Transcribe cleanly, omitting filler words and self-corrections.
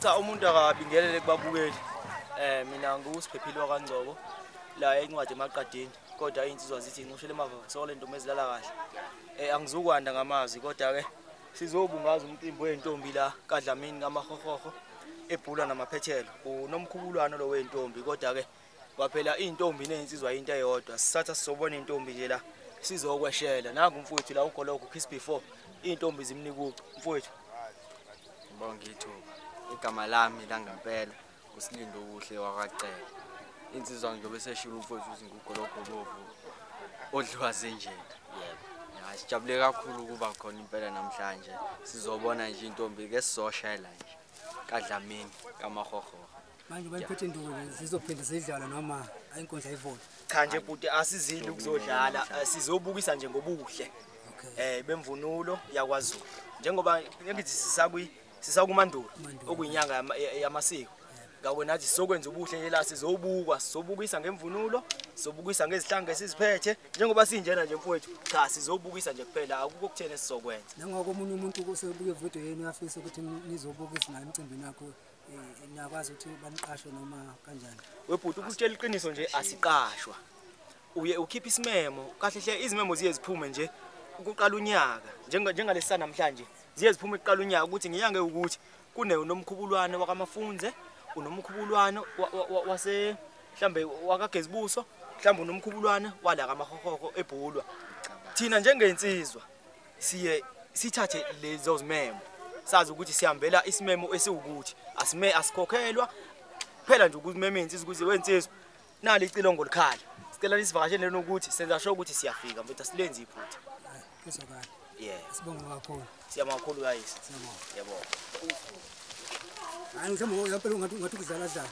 Cha umuntu akabingelele kubabukeli. Mina ngusiphephile waKaNgcobo la encwadi emaqadini kodwa insizwa zithi incushele emava sole ntombi ezilala kahle. Angizukwanda ngamazi kodwa ke sizobungaza umcimbi wentombi la kaDlamini kaMahohoho ebhula namaphethelo. Unomkhubulwana lo wentombi kodwa ke kwaphela intombi nezinsizwa into eyodwa. Sisatha sizobona intombi nje la sizokweshela. Nangu mfowethu la ugoloko kiss before intombi zimnikucu mfowethu. Ngibonga ithuba. Igama lami langempela uSilindo ubuhle wakacela. Insizwa ngiyobe seshilo mfowethu uzingugoloko bovu odliwaze nje. Yebo. Sijabule kakhulu ukuba khona impela namhlanje. Sizobona nje intombi ke sizoshela nje. kaDlamini kaMahohoho. Manje bayiphethe induku zizophinda zidlala noma ayinkundla ayivoni. Cha nje futhi asizili ukuzodlala sizobukisa nje ngobuhle. Bemvunulo yakwaZulu. Njengoba ngithi sisakumandulo okuyinyanga yamasiko. Ngawe nathi sizokwenza ubuhle nje la sizobukisa ngemvunulo, sizobukisa ngezihlangu esiziphethe njengoba sinjena nje mfowethu. Cha sizobukisa nje kuphela akukho kuthene sizokwenza. Nangoko omunye umuntu osebuke ividiyo yenu uyafisa ukuthi nizobukisa ngayo emcimbini wakho niyakwazi ukuthi baniqashe noma kanjani. Webhuti ukutshela iqiniso nje asiqashwa. Uye ukhipha isimemo kahle hle izimemo ziye ziphume nje ukuqala unyaka njengalesi namhlanje ziye ziphume ukuqala unyaka ukuthi ngiyange ukuthi kunomkhubulwane wakaMafunze unomkhubulwane wase mhlambe wakaGezibuso mhlambe unomkhubulwane wala kaMahohoho ebhulwa. Thina njengensizwa siye sithathe lezo zimemo sazi ukuthi sihambela isimemo esiwukuthi asikhokhelwa phela nje ukuzimema insizwa ukuthi wensizwa nali icilongo likhala sicela lisivakashele nokuthi senza sho ukuthi siyafika mfethu asilenzi iphutha. Kezwakala. Sibonga kakhulu. Siyabonga kakhulu guys. Siyabonga. Yebo. Hayi ngithemba yaphela ungathi ukudlala dlala.